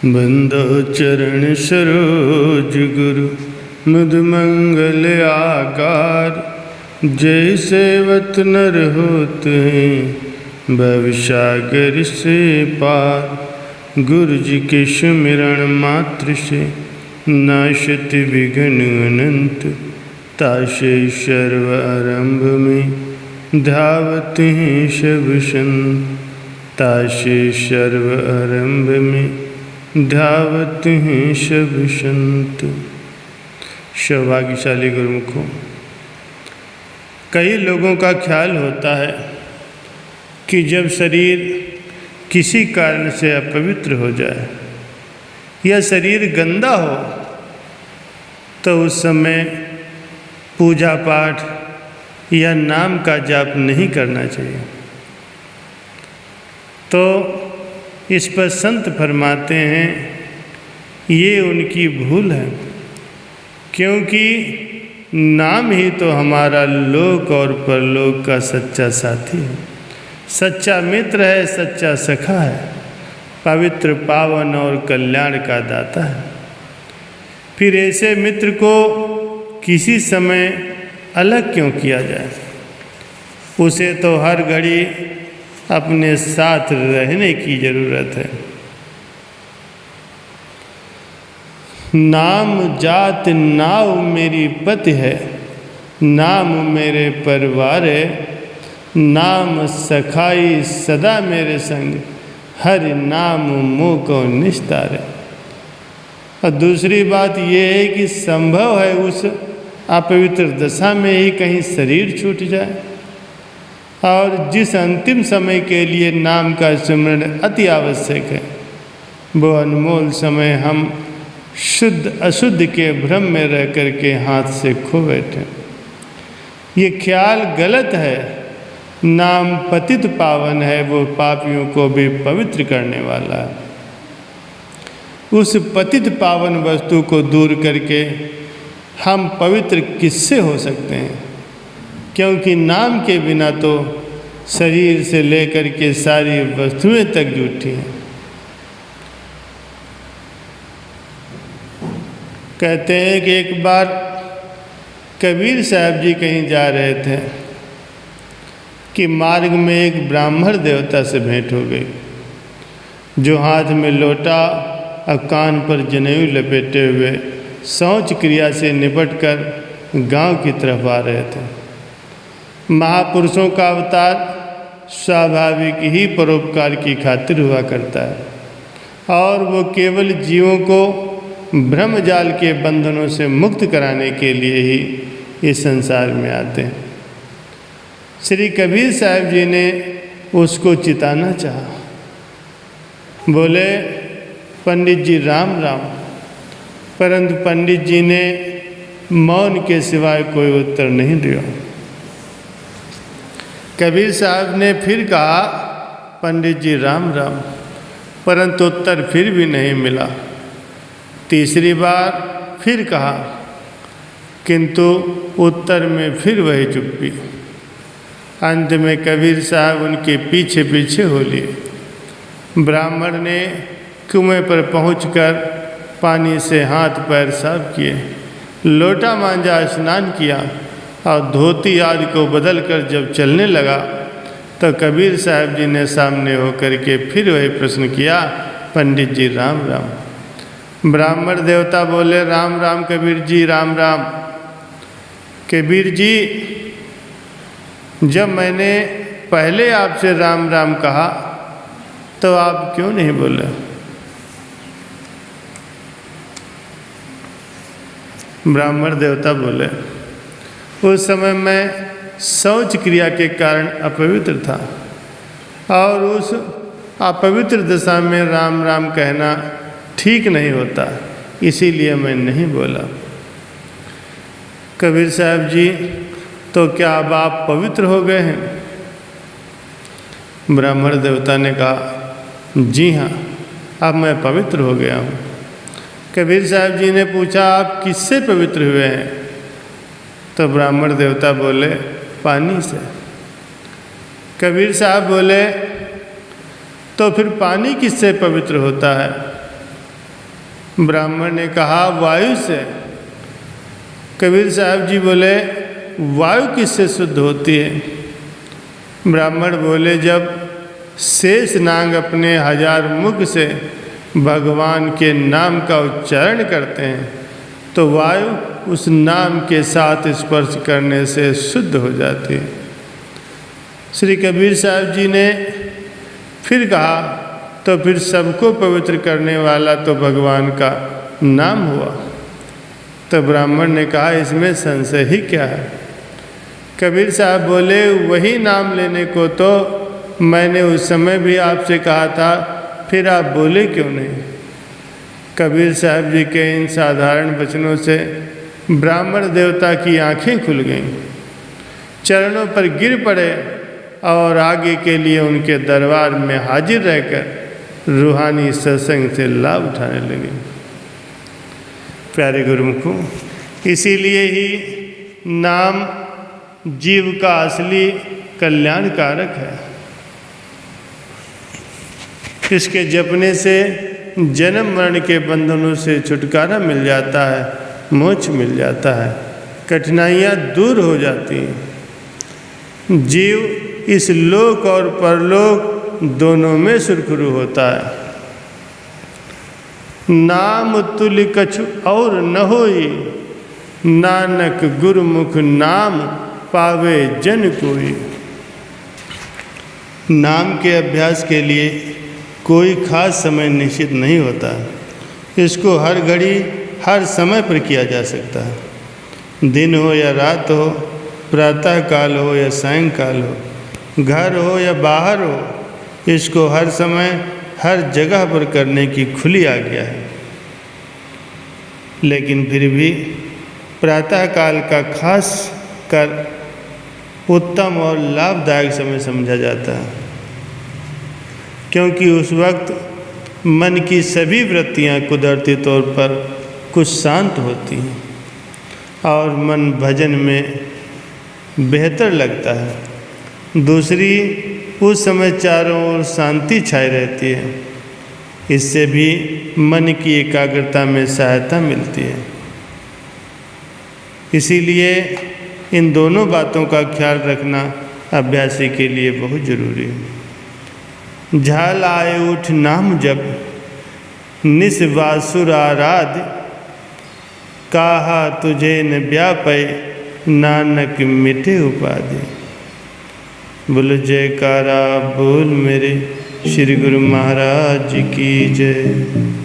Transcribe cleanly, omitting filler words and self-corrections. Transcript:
बंदो चरण सरोज गुरु मुद मंगल आकार। जय सेवत नर होते हैं भवसागर से पार। गुरु जी के सुमिरण मात्र से नाशत विघ्न अनंत। ताशे सर्व आरंभ में धावत हैं सब संत। ताशे सर्व आरंभ में धावत हैं सब संत। सौभाग्यशाली गुरुमुखों, कई लोगों का ख्याल होता है कि जब शरीर किसी कारण से अपवित्र हो जाए या शरीर गंदा हो तो उस समय पूजा पाठ या नाम का जाप नहीं करना चाहिए। तो इस पर संत फरमाते हैं ये उनकी भूल है, क्योंकि नाम ही तो हमारा लोक और परलोक का सच्चा साथी है, सच्चा मित्र है, सच्चा सखा है, पवित्र पावन और कल्याण का दाता है। फिर ऐसे मित्र को किसी समय अलग क्यों किया जाए? उसे तो हर घड़ी अपने साथ रहने की ज़रूरत है। नाम जात नाव मेरी पति है, नाम मेरे परिवार है। नाम सखाई सदा मेरे संग, हरि नाम मुँह को निस्तार है। और दूसरी बात यह है कि संभव है उस अपवित्र दशा में ही कहीं शरीर छूट जाए, और जिस अंतिम समय के लिए नाम का स्मरण अति आवश्यक है वो अनमोल समय हम शुद्ध अशुद्ध के भ्रम में रह कर के हाथ से खो बैठे। ये ख्याल गलत है। नाम पतित पावन है, वो पापियों को भी पवित्र करने वाला है। उस पतित पावन वस्तु को दूर करके हम पवित्र किससे हो सकते हैं? क्योंकि नाम के बिना तो शरीर से लेकर के सारी वस्तुएं तक झूठी हैं। कहते हैं कि एक बार कबीर साहब जी कहीं जा रहे थे कि मार्ग में एक ब्राह्मण देवता से भेंट हो गई, जो हाथ में लोटा और कान पर जनेऊ लपेटे हुए शौच क्रिया से निपटकर गांव की तरफ आ रहे थे। महापुरुषों का अवतार स्वाभाविक ही परोपकार की खातिर हुआ करता है, और वो केवल जीवों को ब्रह्मजाल के बंधनों से मुक्त कराने के लिए ही इस संसार में आते हैं। श्री कबीर साहब जी ने उसको चिताना चाहा। बोले, पंडित जी राम राम। परंतु पंडित जी ने मौन के सिवाय कोई उत्तर नहीं दिया। कबीर साहब ने फिर कहा, पंडित जी राम राम, परंतु उत्तर फिर भी नहीं मिला। तीसरी बार फिर कहा, किंतु उत्तर में फिर वही चुप्पी। अंत में कबीर साहब उनके पीछे पीछे हो लिए। ब्राह्मण ने कुएं पर पहुंचकर पानी से हाथ पैर साफ किए, लोटा मांझा, स्नान किया और धोती आदि को बदल कर जब चलने लगा तो कबीर साहब जी ने सामने होकर के फिर वही प्रश्न किया, पंडित जी राम राम। ब्राह्मण देवता बोले, राम राम कबीर जी राम राम। कबीर जी, जब मैंने पहले आपसे राम राम कहा तो आप क्यों नहीं बोले? ब्राह्मण देवता बोले, उस समय मैं शौच क्रिया के कारण अपवित्र था, और उस अपवित्र दशा में राम राम कहना ठीक नहीं होता, इसीलिए मैं नहीं बोला। कबीर साहब जी, तो क्या अब आप पवित्र हो गए हैं? ब्राह्मण देवता ने कहा, जी हाँ, अब मैं पवित्र हो गया हूँ। कबीर साहब जी ने पूछा, आप किससे पवित्र हुए हैं? तो ब्राह्मण देवता बोले, पानी से। कबीर साहब बोले, तो फिर पानी किससे पवित्र होता है? ब्राह्मण ने कहा वायु से। कबीर साहब जी बोले वायु किससे शुद्ध होती है? ब्राह्मण बोले जब शेष नाग अपने 1000 मुख से भगवान के नाम का उच्चारण करते हैं तो वायु उस नाम के साथ स्पर्श करने से शुद्ध हो जाती है। श्री कबीर साहब जी ने फिर कहा तो फिर सबको पवित्र करने वाला तो भगवान का नाम हुआ। तो ब्राह्मण ने कहा इसमें संशय ही क्या है? कबीर साहब बोले वही नाम लेने को तो मैंने उस समय भी आपसे कहा था, फिर आप बोले क्यों नहीं? कबीर साहब जी के इन साधारण वचनों से ब्राह्मण देवता की आंखें खुल गईं, चरणों पर गिर पड़े और आगे के लिए उनके दरबार में हाजिर रहकर रूहानी सत्संग से लाभ उठाने लगे। प्यारे गुरुमुखों, इसीलिए ही नाम जीव का असली कल्याणकारक है। इसके जपने से जन्म मरण के बंधनों से छुटकारा मिल जाता है, मोक्ष मिल जाता है, कठिनाइयाँ दूर हो जाती हैं। जीव इस लोक और परलोक दोनों में सुरखरू होता है। नाम तुल्य कछु और न होई, नानक गुरुमुख नाम पावे जन कोई। नाम के अभ्यास के लिए कोई खास समय निश्चित नहीं होता। इसको हर घड़ी हर समय पर किया जा सकता है। दिन हो या रात हो, प्रातः काल हो या सायंकाल हो, घर हो या बाहर हो, इसको हर समय हर जगह पर करने की खुली आज्ञा है। लेकिन फिर भी प्रातः काल का खास कर उत्तम और लाभदायक समय समझा जाता है, क्योंकि उस वक्त मन की सभी वृत्तियां कुदरती तौर पर कुछ शांत होती हैं और मन भजन में बेहतर लगता है। दूसरी, उस समय चारों ओर शांति छाई रहती है। इससे भी मन की एकाग्रता में सहायता मिलती है। इसीलिए इन दोनों बातों का ख्याल रखना अभ्यासी के लिए बहुत जरूरी है। झाल आए उठ नाम जप, निस वासुर आराध, काहा तुझे न व्यापय, नानक मिटे उपाधि। बोलो जयकारा बोल मेरे श्री गुरु महाराज की जय।